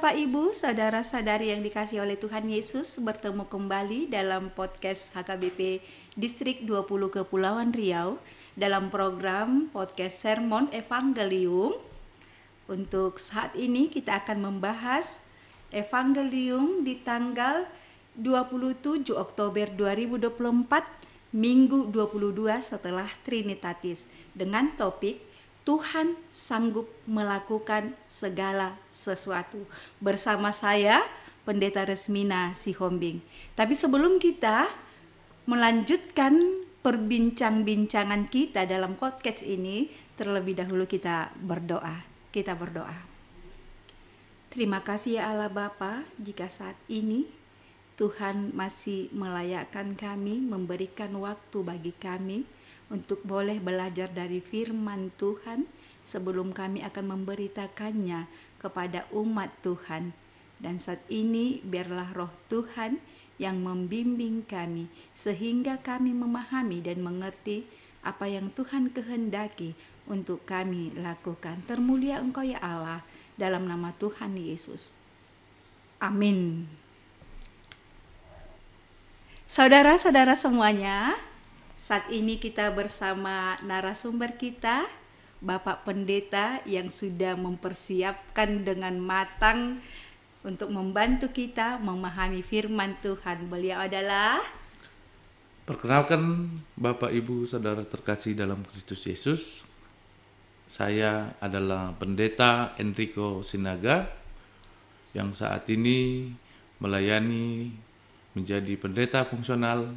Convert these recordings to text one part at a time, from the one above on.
Bapak Ibu, saudara-saudari yang dikasihi oleh Tuhan Yesus, bertemu kembali dalam podcast HKBP Distrik 20 Kepulauan Riau dalam program podcast Sermon Evangelium. Untuk saat ini kita akan membahas Evangelium di tanggal 27 Oktober 2024, Minggu 22 setelah Trinitatis, dengan topik Tuhan sanggup melakukan segala sesuatu. Bersama saya, Pendeta Resmina Sihombing. Tapi sebelum kita melanjutkan perbincangan kita dalam podcast ini, terlebih dahulu kita berdoa. Kita berdoa. Terima kasih ya Allah Bapa, jika saat ini Tuhan masih melayakkan kami, memberikan waktu bagi kami untuk boleh belajar dari firman Tuhan sebelum kami akan memberitakannya kepada umat Tuhan. Dan saat ini biarlah roh Tuhan yang membimbing kami sehingga kami memahami dan mengerti apa yang Tuhan kehendaki untuk kami lakukan. Termulia Engkau ya Allah, dalam nama Tuhan Yesus. Amin. Saudara-saudara semuanya, saat ini kita bersama narasumber kita, Bapak Pendeta yang sudah mempersiapkan dengan matang untuk membantu kita memahami firman Tuhan. Beliau adalah, perkenalkan Bapak Ibu Saudara terkasih dalam Kristus Yesus. Saya adalah Pendeta Enrico Sinaga yang saat ini melayani menjadi pendeta fungsional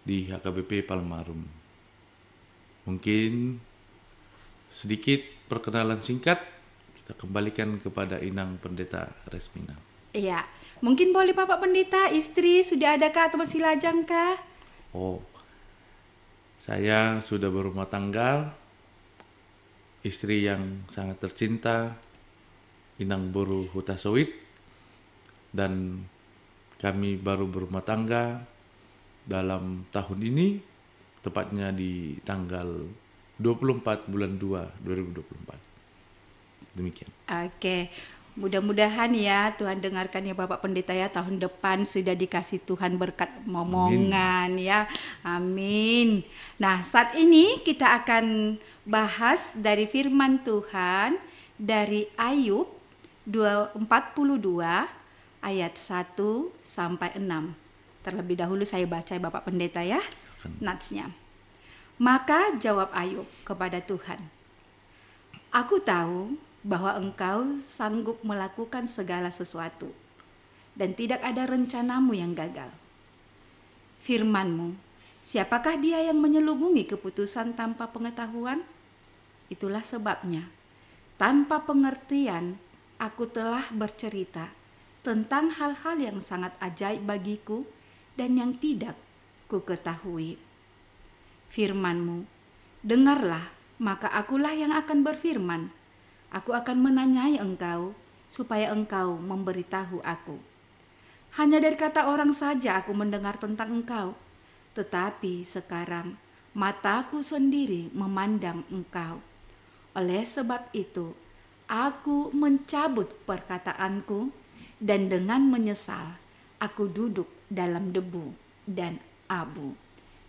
di HKBP Palmarum. Mungkin sedikit perkenalan singkat kita kembalikan kepada Inang Pendeta Resmina. Iya, mungkin boleh Bapak Pendeta, istri sudah adakah atau masih lajangkah? Oh, saya sudah berumah tangga, istri yang sangat tercinta, Inang Boru Hutasowit, dan kami baru berumah tangga dalam tahun ini, tepatnya di tanggal 24 bulan 2 2024. Demikian. Oke, mudah-mudahan ya Tuhan dengarkan ya Bapak Pendeta ya, tahun depan sudah dikasih Tuhan berkat momongan. Amin. Ya. Amin. Nah, saat ini kita akan bahas dari firman Tuhan dari Ayub 42 ayat 1 sampai 6. Terlebih dahulu saya baca Bapak Pendeta ya, natsnya. Maka jawab Ayub kepada Tuhan, "Aku tahu bahwa Engkau sanggup melakukan segala sesuatu, dan tidak ada rencanamu yang gagal. Firman-Mu, siapakah dia yang menyelubungi keputusan tanpa pengetahuan? Itulah sebabnya, tanpa pengertian, aku telah bercerita tentang hal-hal yang sangat ajaib bagiku dan yang tidak ku ketahui. Firman-Mu, dengarlah, maka akulah yang akan berfirman. Aku akan menanyai Engkau, supaya Engkau memberitahu aku. Hanya dari kata orang saja aku mendengar tentang Engkau, tetapi sekarang mataku sendiri memandang Engkau. Oleh sebab itu, aku mencabut perkataanku, dan dengan menyesal, aku duduk dalam debu dan abu."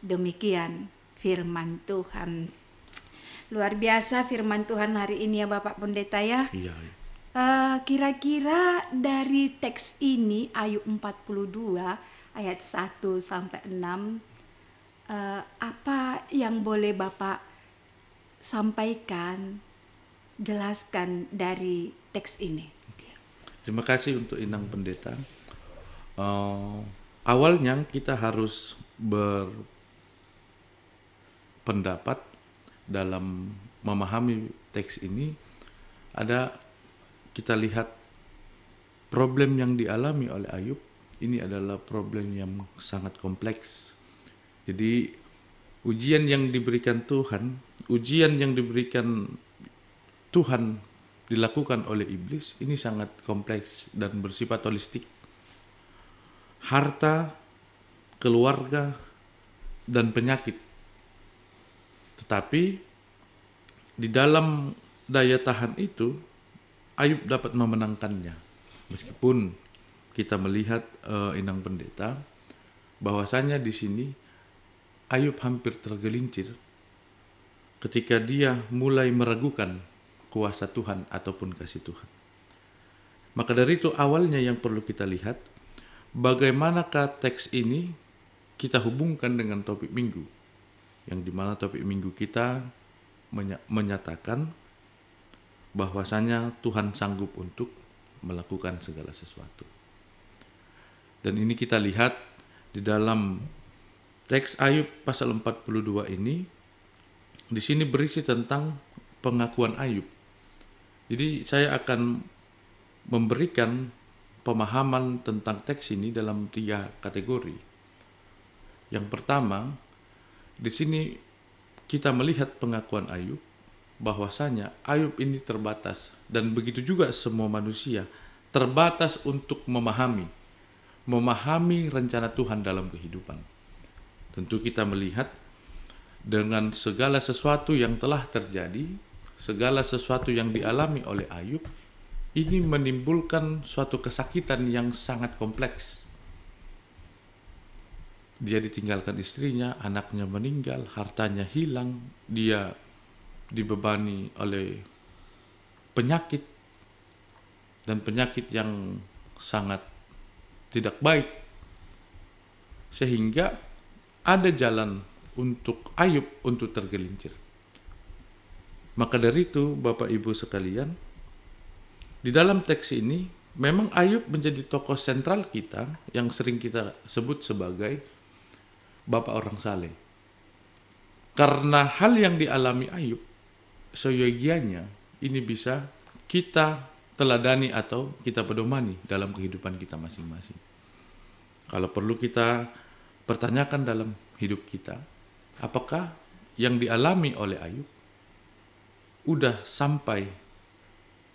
Demikian firman Tuhan. Luar biasa firman Tuhan hari ini ya Bapak Pendeta ya. Iya. Kira-kira dari teks ini Ayub 42 ayat 1 sampai 6, apa yang boleh Bapak sampaikan, jelaskan dari teks ini? Terima kasih untuk Inang Pendeta. Awalnya kita harus berpendapat dalam memahami teks ini. Kita lihat problem yang dialami oleh Ayub. Ini adalah problem yang sangat kompleks. Jadi ujian yang diberikan Tuhan dilakukan oleh iblis ini sangat kompleks dan bersifat holistik. Harta, keluarga, dan penyakit. Tetapi di dalam daya tahan itu, Ayub dapat memenangkannya. Meskipun kita melihat Inang Pendeta bahwasanya di sini Ayub hampir tergelincir ketika dia mulai meragukan kuasa Tuhan ataupun kasih Tuhan. Maka dari itu awalnya yang perlu kita lihat, bagaimanakah teks ini kita hubungkan dengan topik minggu, yang dimana topik minggu kita menyatakan bahwasanya Tuhan sanggup untuk melakukan segala sesuatu. Dan ini kita lihat di dalam teks Ayub pasal 42 ini, di sini berisi tentang pengakuan Ayub. Jadi saya akan memberikan pemahaman tentang teks ini dalam 3 kategori. Yang pertama, di sini kita melihat pengakuan Ayub bahwasanya Ayub ini terbatas, dan begitu juga semua manusia terbatas untuk memahami rencana Tuhan dalam kehidupan. Tentu kita melihat dengan segala sesuatu yang telah terjadi, segala sesuatu yang dialami oleh Ayub, ini menimbulkan suatu kesakitan yang sangat kompleks. Dia ditinggalkan istrinya, anaknya meninggal, hartanya hilang, dia dibebani oleh penyakit, dan penyakit yang sangat tidak baik, sehingga ada jalan untuk Ayub untuk tergelincir. Maka dari itu Bapak Ibu sekalian, di dalam teks ini memang Ayub menjadi tokoh sentral kita yang sering kita sebut sebagai bapak orang saleh. Karena hal yang dialami Ayub, seyogianya ini bisa kita teladani atau kita pedomani dalam kehidupan kita masing-masing. Kalau perlu kita pertanyakan dalam hidup kita, apakah yang dialami oleh Ayub udah sampai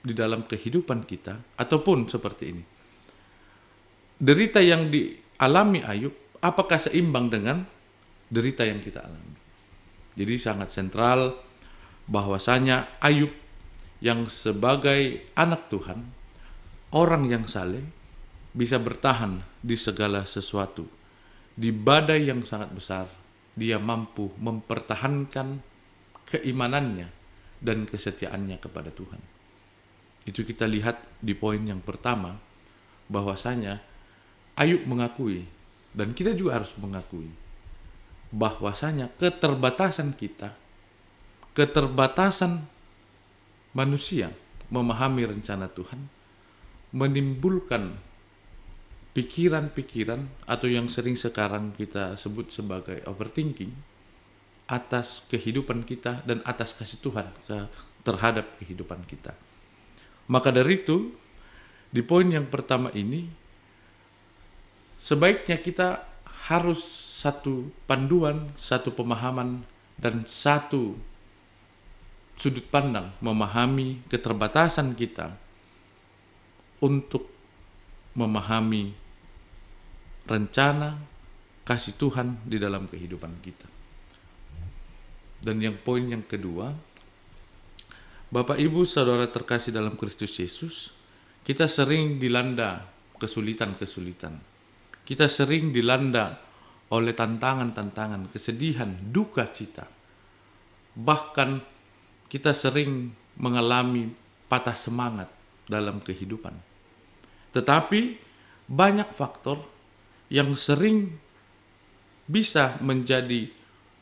di dalam kehidupan kita, ataupun seperti ini. Derita yang dialami Ayub, apakah seimbang dengan derita yang kita alami? Jadi sangat sentral bahwasanya Ayub yang sebagai anak Tuhan, orang yang saleh, bisa bertahan di segala sesuatu. Di badai yang sangat besar, dia mampu mempertahankan keimanannya dan kesetiaannya kepada Tuhan. Itu kita lihat di poin yang pertama, bahwasanya Ayub mengakui, dan kita juga harus mengakui, bahwasanya keterbatasan kita, keterbatasan manusia memahami rencana Tuhan, menimbulkan pikiran-pikiran atau yang sering sekarang kita sebut sebagai overthinking atas kehidupan kita dan atas kasih Tuhan terhadap kehidupan kita. Maka dari itu, di poin yang pertama ini, sebaiknya kita harus satu panduan, satu pemahaman, dan satu sudut pandang memahami keterbatasan kita untuk memahami rencana kasih Tuhan di dalam kehidupan kita. Dan yang poin yang kedua, Bapak Ibu Saudara terkasih dalam Kristus Yesus, kita sering dilanda kesulitan-kesulitan. Kita sering dilanda oleh tantangan-tantangan, kesedihan, duka cita. Bahkan kita sering mengalami patah semangat dalam kehidupan. Tetapi banyak faktor yang sering bisa menjadi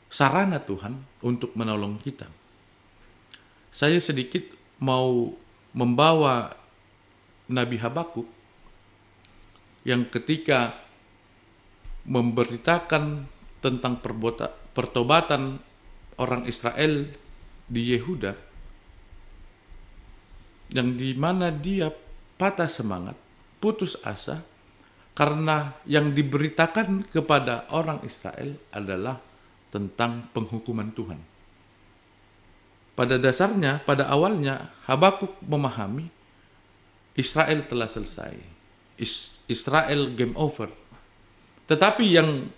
sarana Tuhan untuk menolong kita. Saya sedikit mau membawa Nabi Habakuk yang ketika memberitakan tentang pertobatan orang Israel di Yehuda, yang dimana dia patah semangat, putus asa, karena yang diberitakan kepada orang Israel adalah tentang penghukuman Tuhan. Pada dasarnya, pada awalnya, Habakuk memahami Israel telah selesai. Israel game over. Tetapi yang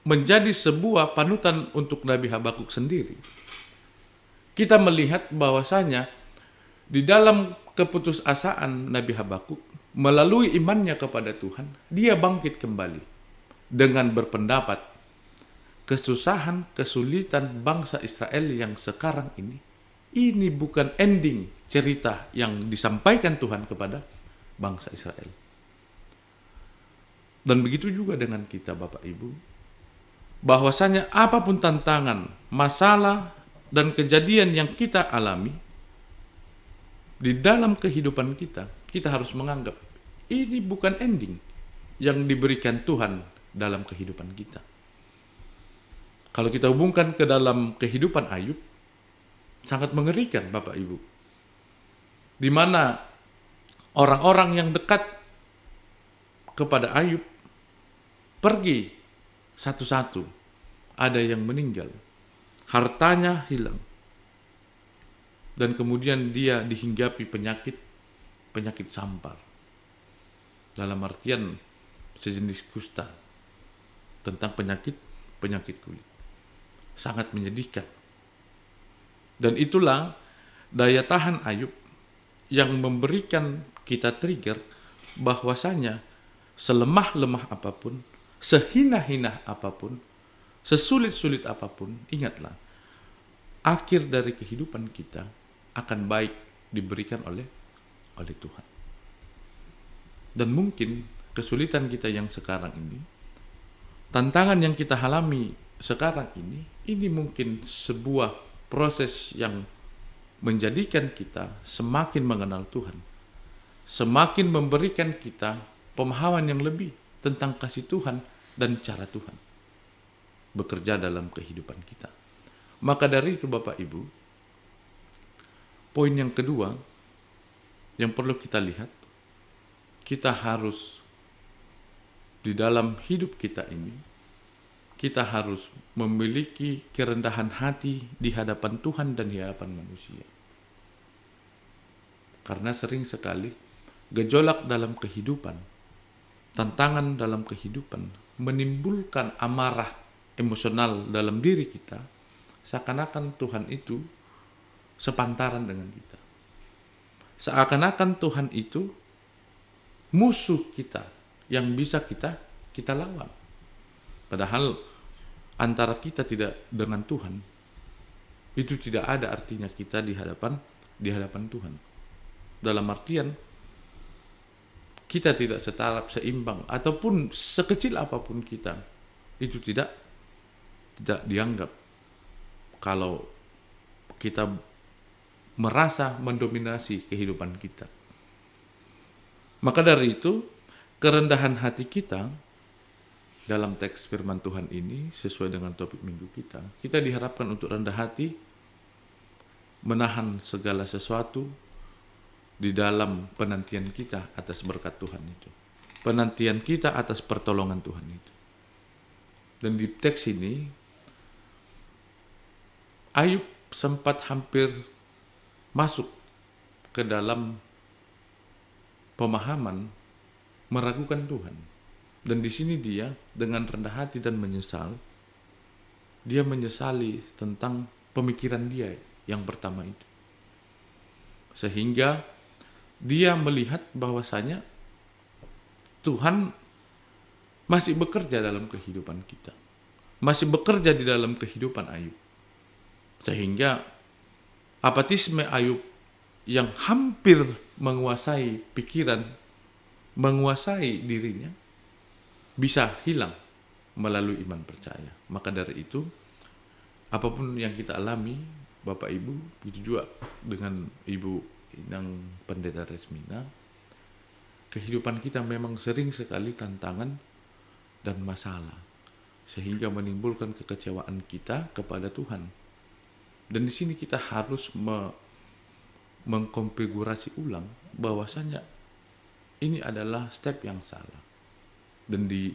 menjadi sebuah panutan untuk Nabi Habakuk sendiri, kita melihat bahwasanya di dalam keputusasaan Nabi Habakuk melalui imannya kepada Tuhan, dia bangkit kembali dengan berpendapat kesusahan, kesulitan bangsa Israel yang sekarang ini bukan ending cerita yang disampaikan Tuhan kepada bangsa Israel. Dan begitu juga dengan kita Bapak Ibu, bahwasanya apapun tantangan, masalah, dan kejadian yang kita alami di dalam kehidupan kita, kita harus menganggap ini bukan ending yang diberikan Tuhan dalam kehidupan kita. Kalau kita hubungkan ke dalam kehidupan Ayub, sangat mengerikan Bapak Ibu, di mana orang-orang yang dekat kepada Ayub pergi satu-satu, ada yang meninggal, hartanya hilang, dan kemudian dia dihinggapi penyakit sampar, dalam artian sejenis kusta, tentang penyakit kulit. Sangat menyedihkan. Dan itulah daya tahan Ayub yang memberikan kita trigger bahwasanya selemah-lemah apapun, sehina-hina apapun, sesulit-sulit apapun, ingatlah, akhir dari kehidupan kita akan baik diberikan oleh Tuhan. Dan mungkin kesulitan kita yang sekarang ini, tantangan yang kita alami sekarang ini mungkin sebuah proses yang menjadikan kita semakin mengenal Tuhan, semakin memberikan kita pemahaman yang lebih tentang kasih Tuhan dan cara Tuhan bekerja dalam kehidupan kita. Maka dari itu Bapak Ibu, poin yang kedua yang perlu kita lihat, kita harus di dalam hidup kita ini, kita harus memiliki kerendahan hati di hadapan Tuhan dan di hadapan manusia. Karena sering sekali gejolak dalam kehidupan, tantangan dalam kehidupan menimbulkan amarah emosional dalam diri kita, seakan-akan Tuhan itu sepantaran dengan kita. Seakan-akan Tuhan itu musuh kita yang bisa kita lawan. Padahal antara kita tidak dengan Tuhan, itu tidak ada artinya kita di hadapan Tuhan. Dalam artian kita tidak setara, seimbang, ataupun sekecil apapun kita, itu tidak dianggap kalau kita merasa mendominasi kehidupan kita. Maka dari itu, kerendahan hati kita dalam teks firman Tuhan ini sesuai dengan topik minggu kita diharapkan untuk rendah hati, menahan segala sesuatu di dalam penantian kita atas berkat Tuhan itu. Penantian kita atas pertolongan Tuhan itu. Dan di teks ini, Ayub sempat hampir masuk ke dalam pemahaman meragukan Tuhan. Dan di sini dia dengan rendah hati dan menyesal, dia menyesali tentang pemikiran dia yang pertama itu. Sehingga dia melihat bahwasanya Tuhan masih bekerja dalam kehidupan kita. Masih bekerja di dalam kehidupan Ayub. Sehingga apatisme Ayub yang hampir menguasai pikiran, menguasai dirinya, bisa hilang melalui iman percaya. Maka dari itu, apapun yang kita alami, Bapak Ibu, begitu juga dengan Ibu Inang Pendeta Resmina, kehidupan kita memang sering sekali tantangan dan masalah, sehingga menimbulkan kekecewaan kita kepada Tuhan. Dan di sini kita harus mengkonfigurasi ulang bahwasanya ini adalah step yang salah. Dan di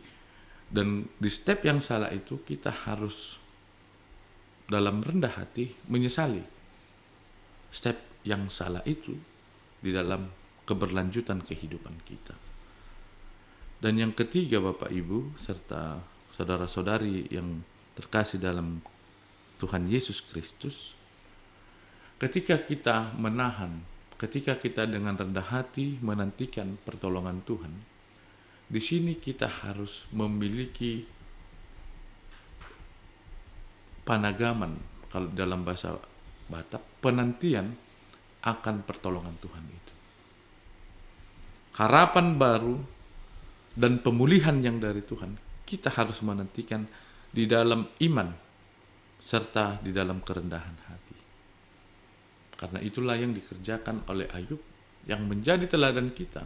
step yang salah itu kita harus dalam rendah hati menyesali step yang salah itu di dalam keberlanjutan kehidupan kita. Dan yang ketiga Bapak Ibu serta saudara-saudari yang terkasih dalam Tuhan Yesus Kristus, ketika kita menahan ketika kita dengan rendah hati menantikan pertolongan Tuhan, di sini kita harus memiliki panagaman, kalau dalam bahasa Batak, penantian akan pertolongan Tuhan itu. Harapan baru dan pemulihan yang dari Tuhan, kita harus menantikan di dalam iman serta di dalam kerendahan hati. Karena itulah yang dikerjakan oleh Ayub yang menjadi teladan kita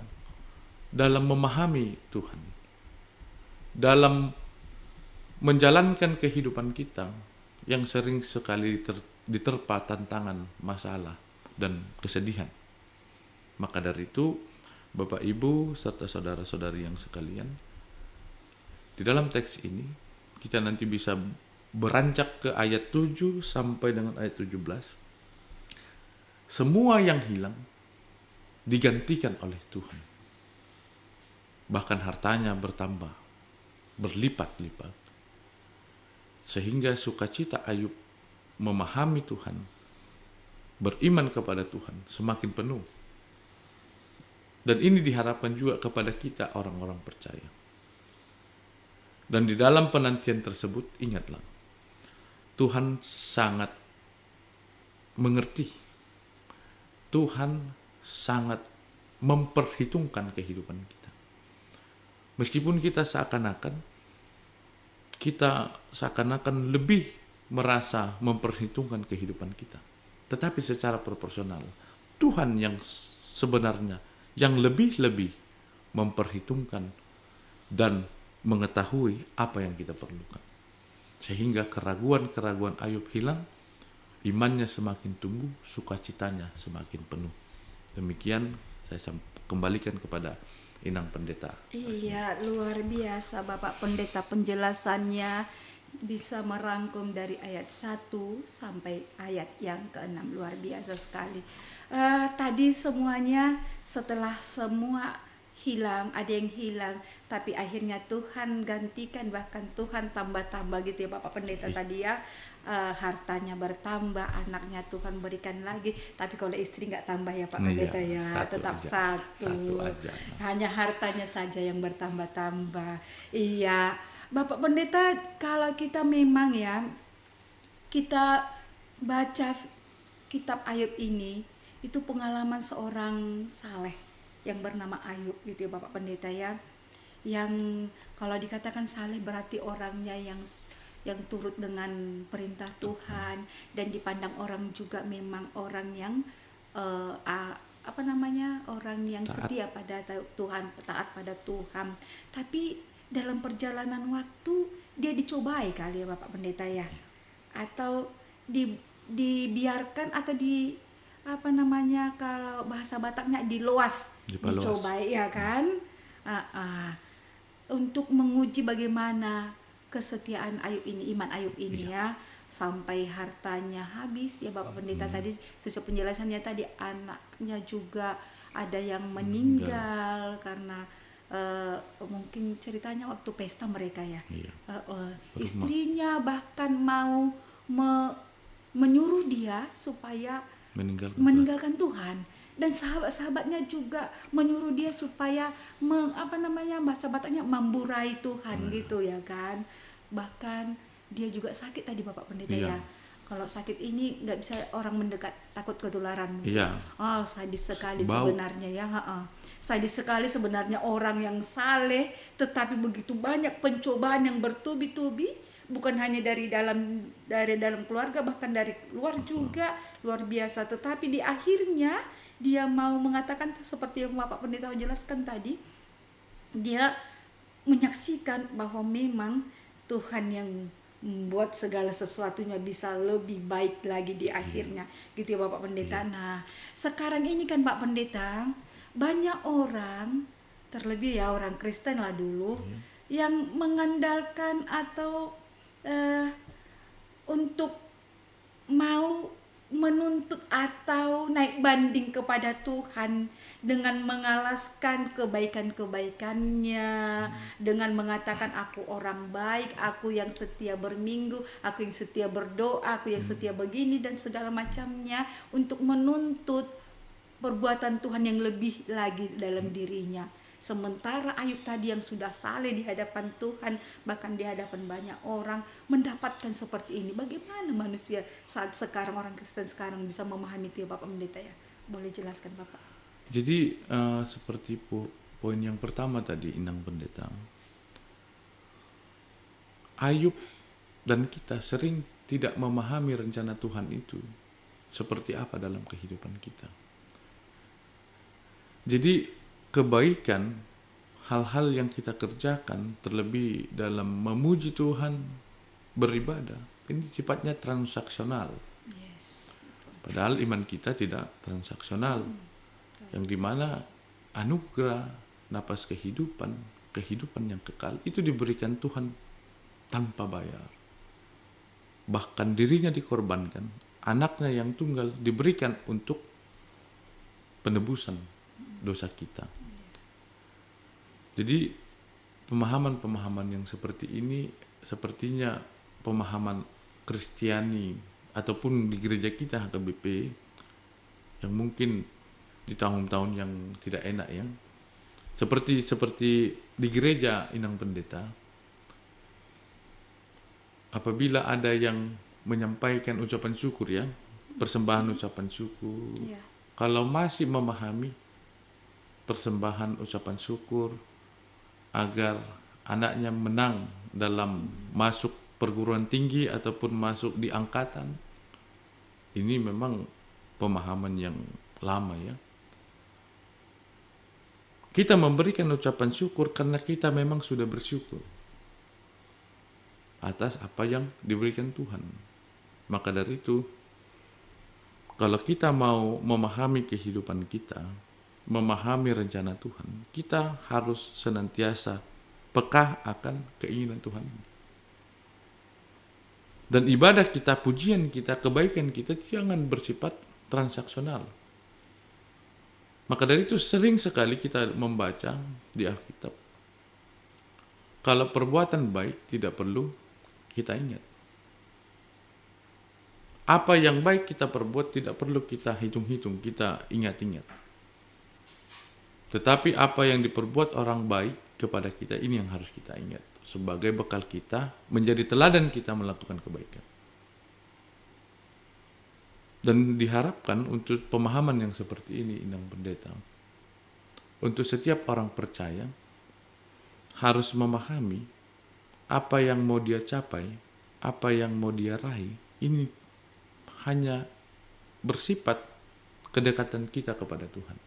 dalam memahami Tuhan, dalam menjalankan kehidupan kita yang sering sekali diterpa tantangan, masalah, dan kesedihan. Maka dari itu, Bapak Ibu serta saudara-saudari yang sekalian, di dalam teks ini kita nanti bisa beranjak ke ayat 7 sampai dengan ayat 17. Semua yang hilang digantikan oleh Tuhan. Bahkan hartanya bertambah, berlipat-lipat. Sehingga sukacita Ayub memahami Tuhan, beriman kepada Tuhan semakin penuh. Dan ini diharapkan juga kepada kita orang-orang percaya. Dan di dalam penantian tersebut, ingatlah, Tuhan sangat mengerti. Tuhan sangat memperhitungkan kehidupan kita. Meskipun kita seakan-akan lebih merasa memperhitungkan kehidupan kita. Tetapi secara proporsional, Tuhan yang sebenarnya yang lebih-lebih memperhitungkan dan mengetahui apa yang kita perlukan. Sehingga keraguan-keraguan Ayub hilang, imannya semakin tumbuh, sukacitanya semakin penuh. Demikian saya kembalikan kepada Inang Pendeta. Iya, luar biasa Bapak Pendeta penjelasannya, bisa merangkum dari ayat 1 sampai ayat yang ke-6. Luar biasa sekali. Tadi semuanya setelah semua hilang, ada yang hilang, tapi akhirnya Tuhan gantikan, bahkan Tuhan tambah-tambah gitu ya Bapak Pendeta tadi ya. Hartanya bertambah, anaknya Tuhan berikan lagi, tapi kalau istri nggak tambah ya Pak Pendeta ya, tetap satu aja. Hanya hartanya saja yang bertambah-tambah. Iya Bapak Pendeta, kalau kita memang ya, kita baca kitab Ayub ini, itu pengalaman seorang saleh yang bernama Ayub gitu ya Bapak Pendeta ya. Yang kalau dikatakan saleh berarti orangnya yang turut dengan perintah Tuhan, dan dipandang orang juga memang orang yang orang yang setia pada Tuhan, taat pada Tuhan. Tapi dalam perjalanan waktu dia dicobai kali ya Bapak Pendeta ya, atau dibiarkan atau kalau bahasa Bataknya dicobai ya kan, untuk menguji bagaimana kesetiaan Ayub ini, iman Ayub ini ya, sampai hartanya habis ya Bapak Pendeta. Tadi sesuai penjelasannya tadi, anaknya juga ada yang meninggal karena mungkin ceritanya waktu pesta mereka ya. Istrinya bahkan mau menyuruh dia supaya meninggalkan Tuhan, dan sahabat-sahabatnya juga menyuruh dia supaya bahasa Bataknya memburai Tuhan gitu ya kan. Bahkan dia juga sakit tadi Bapak Pendeta ya. Kalau sakit ini nggak bisa orang mendekat, takut ketularan. Sadis sekali sebenarnya ya. Sadis sekali sebenarnya orang yang saleh, tetapi begitu banyak pencobaan yang bertubi-tubi, bukan hanya dari dalam keluarga, bahkan dari luar juga, luar biasa. Tetapi di akhirnya dia mau mengatakan seperti yang Bapak Pendeta jelaskan tadi, dia menyaksikan bahwa memang Tuhan yang membuat segala sesuatunya bisa lebih baik lagi di akhirnya gitu ya Bapak Pendeta. Nah sekarang ini kan Pak Pendeta, banyak orang, terlebih ya orang Kristen lah dulu, yang mengandalkan atau untuk mau menuntut atau naik banding kepada Tuhan dengan mengalaskan kebaikan-kebaikannya, dengan mengatakan aku orang baik, aku yang setia berminggu, aku yang setia berdoa, aku yang setia begini dan segala macamnya, untuk menuntut perbuatan Tuhan yang lebih lagi dalam dirinya. Sementara Ayub tadi yang sudah saleh di hadapan Tuhan, bahkan di hadapan banyak orang, mendapatkan seperti ini. Bagaimana manusia saat sekarang, orang Kristen sekarang bisa memahami itu ya Bapak Pendeta ya? Boleh jelaskan Bapak? Jadi seperti poin yang pertama tadi, Inang Pendeta, Ayub dan kita sering tidak memahami rencana Tuhan itu seperti apa dalam kehidupan kita. Jadi kebaikan, hal-hal yang kita kerjakan, terlebih dalam memuji Tuhan, beribadah, ini sifatnya transaksional. Yes. Padahal iman kita tidak transaksional, yang dimana anugerah, napas kehidupan yang kekal, itu diberikan Tuhan tanpa bayar. Bahkan dirinya dikorbankan, anaknya yang tunggal diberikan untuk penebusan dosa kita. Jadi pemahaman-pemahaman yang seperti ini sepertinya pemahaman Kristiani ataupun di gereja kita HKBP yang mungkin di tahun-tahun yang tidak enak ya. Seperti di gereja Inang Pendeta, apabila ada yang menyampaikan ucapan syukur ya, persembahan ucapan syukur, kalau masih memahami persembahan ucapan syukur agar anaknya menang dalam masuk perguruan tinggi ataupun masuk di angkatan, ini memang pemahaman yang lama ya. Kita memberikan ucapan syukur karena kita memang sudah bersyukur atas apa yang diberikan Tuhan. Maka dari itu, kalau kita mau memahami kehidupan kita, memahami rencana Tuhan, kita harus senantiasa peka akan keinginan Tuhan. Dan ibadah kita, pujian kita, kebaikan kita jangan bersifat transaksional. Maka dari itu sering sekali kita membaca di Alkitab, kalau perbuatan baik tidak perlu kita ingat. Apa yang baik kita perbuat tidak perlu kita hitung-hitung, kita ingat-ingat. Tetapi apa yang diperbuat orang baik kepada kita, ini yang harus kita ingat. Sebagai bekal kita, menjadi teladan kita melakukan kebaikan. Dan diharapkan untuk pemahaman yang seperti ini, Inang Pendeta, untuk setiap orang percaya harus memahami apa yang mau dia capai, apa yang mau dia raih, ini hanya bersifat kedekatan kita kepada Tuhan.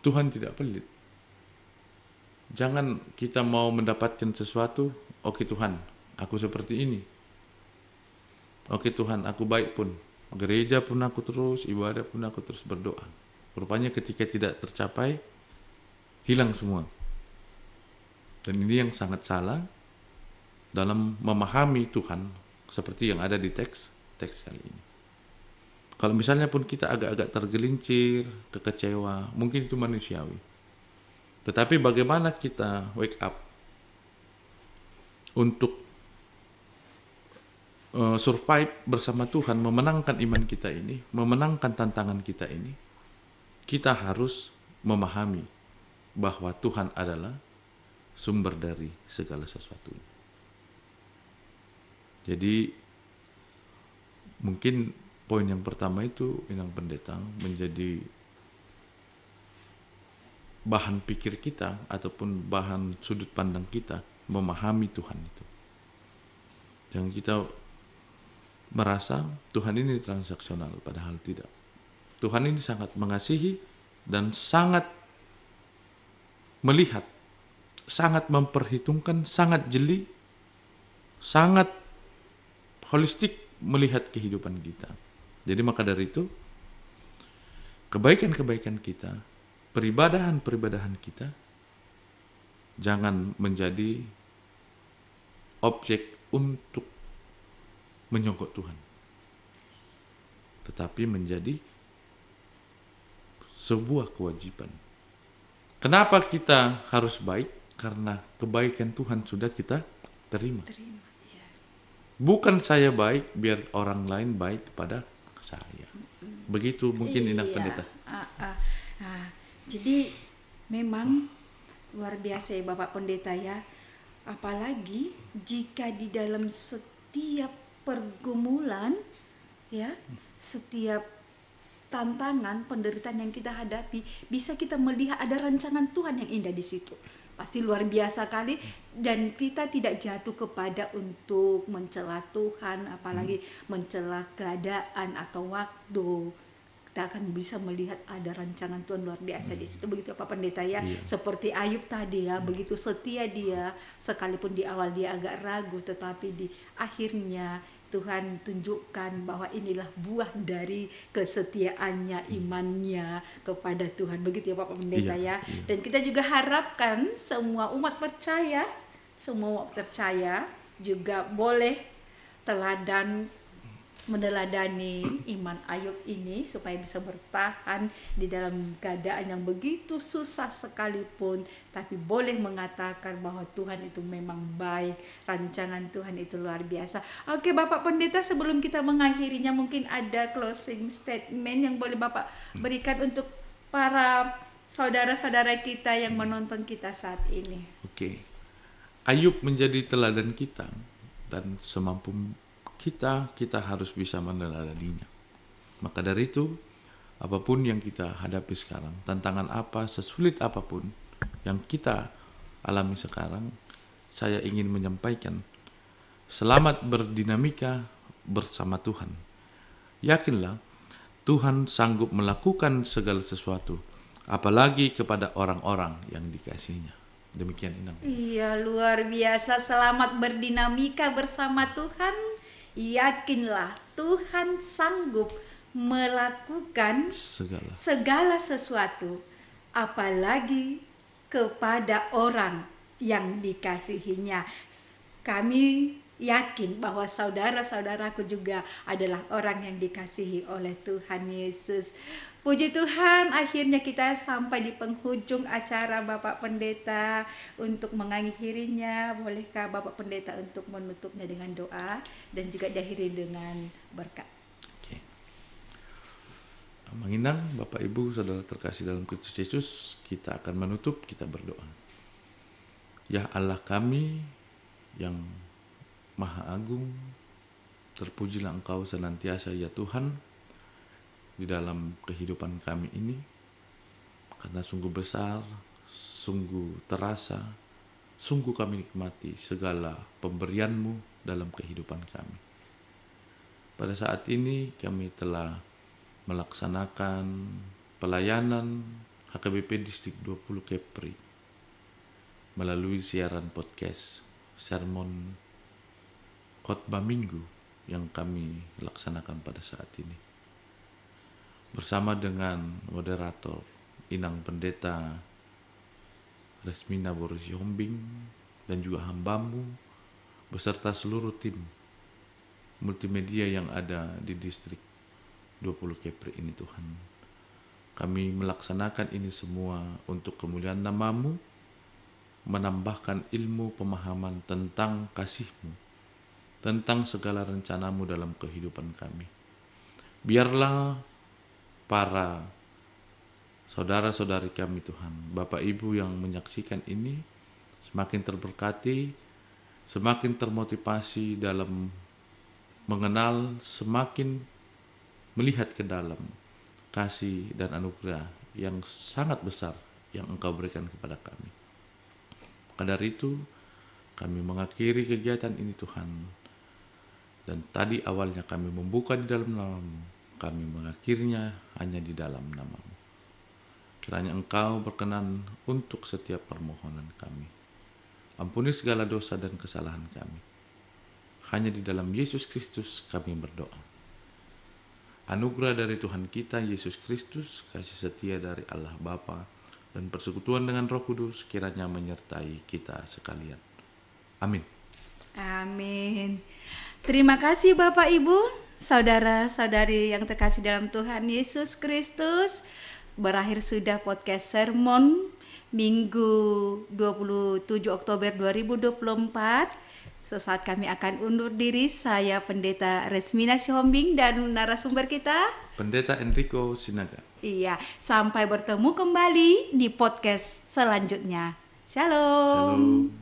Tuhan tidak pelit. Jangan kita mau mendapatkan sesuatu, oke Tuhan, aku seperti ini. Oke Tuhan, aku baik pun. Gereja pun aku terus, ibadah pun aku terus berdoa. Rupanya ketika tidak tercapai, hilang semua. Dan ini yang sangat salah dalam memahami Tuhan seperti yang ada di teks kali ini. Kalau misalnya pun kita agak-agak tergelincir, kekecewa, mungkin itu manusiawi. Tetapi bagaimana kita wake up untuk survive bersama Tuhan, memenangkan iman kita ini, memenangkan tantangan kita ini, kita harus memahami bahwa Tuhan adalah sumber dari segala sesuatu. Jadi mungkin poin yang pertama itu, Inang Pendeta, menjadi bahan pikir kita ataupun bahan sudut pandang kita memahami Tuhan itu. Jangan kita merasa Tuhan ini transaksional, padahal tidak. Tuhan ini sangat mengasihi dan sangat melihat, sangat memperhitungkan, sangat jeli, sangat holistik melihat kehidupan kita. Jadi maka dari itu, kebaikan-kebaikan kita, peribadahan-peribadahan kita, jangan menjadi objek untuk menyogok Tuhan, tetapi menjadi sebuah kewajiban. Kenapa kita harus baik? Karena kebaikan Tuhan sudah kita terima. Bukan saya baik biar orang lain baik kepada saya. Begitu mungkin Inang Pendeta. Jadi memang luar biasa ya Bapak Pendeta ya. Apalagi jika di dalam setiap pergumulan ya, setiap tantangan, penderitaan yang kita hadapi, bisa kita melihat ada rancangan Tuhan yang indah di situ. Pasti luar biasa kali, dan kita tidak jatuh kepada untuk mencela Tuhan, apalagi mencela keadaan atau waktu. Kita akan bisa melihat ada rancangan Tuhan luar biasa di situ. Begitu Pak Pendeta ya. Seperti Ayub tadi ya, begitu setia dia, sekalipun di awal dia agak ragu, tetapi di akhirnya Tuhan tunjukkan bahwa inilah buah dari kesetiaannya, imannya kepada Tuhan. Begitu ya Pak Pendeta ya. Dan kita juga harapkan semua umat percaya juga boleh meneladani iman Ayub ini supaya bisa bertahan di dalam keadaan yang begitu susah sekalipun, tapi boleh mengatakan bahwa Tuhan itu memang baik, rancangan Tuhan itu luar biasa. Oke Bapak Pendeta, sebelum kita mengakhirinya mungkin ada closing statement yang boleh Bapak berikan untuk para saudara-saudara kita yang menonton kita saat ini. Oke. Ayub menjadi teladan kita, dan semampu kita harus bisa meneladaninya. Maka dari itu, apapun yang kita hadapi sekarang, tantangan apa, sesulit apapun yang kita alami sekarang, saya ingin menyampaikan, selamat berdinamika bersama Tuhan. Yakinlah, Tuhan sanggup melakukan segala sesuatu, apalagi kepada orang-orang yang dikasihinya. Demikian Inang. Iya, luar biasa. Selamat berdinamika bersama Tuhan. Yakinlah Tuhan sanggup melakukan segala sesuatu, apalagi kepada orang yang dikasihinya. Kami yakin bahwa saudara-saudaraku juga adalah orang yang dikasihi oleh Tuhan Yesus. Puji Tuhan, akhirnya kita sampai di penghujung acara Bapak Pendeta. Untuk mengakhirinya, bolehkah Bapak Pendeta untuk menutupnya dengan doa dan juga diakhiri dengan berkat? Oke. Menginang Bapak Ibu Saudara terkasih dalam Kristus Yesus, kita akan menutup, kita berdoa. Ya Allah kami yang Maha Agung, terpujilah Engkau senantiasa ya Tuhan di dalam kehidupan kami ini, karena sungguh besar, sungguh terasa, sungguh kami nikmati segala pemberian-Mu dalam kehidupan kami. Pada saat ini kami telah melaksanakan pelayanan HKBP Distrik 20 Kepri melalui siaran podcast sermon khotbah minggu yang kami laksanakan pada saat ini. Bersama dengan moderator Inang Pendeta Resmina Boris Yombing dan juga hamba-Mu beserta seluruh tim multimedia yang ada di distrik 20 Kepri ini Tuhan. Kami melaksanakan ini semua untuk kemuliaan nama-Mu, menambahkan ilmu pemahaman tentang kasih-Mu, tentang segala rencana-Mu dalam kehidupan kami. Biarlah para saudara-saudari kami Tuhan, Bapak Ibu yang menyaksikan ini semakin terberkati, semakin termotivasi dalam mengenal, semakin melihat ke dalam kasih dan anugerah yang sangat besar yang Engkau berikan kepada kami. Maka dari itu kami mengakhiri kegiatan ini Tuhan, dan tadi awalnya kami membuka di dalam nama-Mu, kami mengakhirinya hanya di dalam nama-Mu. Kiranya Engkau berkenan untuk setiap permohonan kami. Ampuni segala dosa dan kesalahan kami. Hanya di dalam Yesus Kristus kami berdoa. Anugerah dari Tuhan kita Yesus Kristus, kasih setia dari Allah Bapa, dan persekutuan dengan Roh Kudus kiranya menyertai kita sekalian. Amin. Amin. Terima kasih Bapak Ibu, saudara-saudari yang terkasih dalam Tuhan Yesus Kristus. Berakhir sudah podcast sermon Minggu 27 Oktober 2024. Sesaat kami akan undur diri. Saya Pendeta Resmina Sihombing dan narasumber kita Pendeta Enrico Sinaga. Iya, sampai bertemu kembali di podcast selanjutnya. Shalom. Shalom.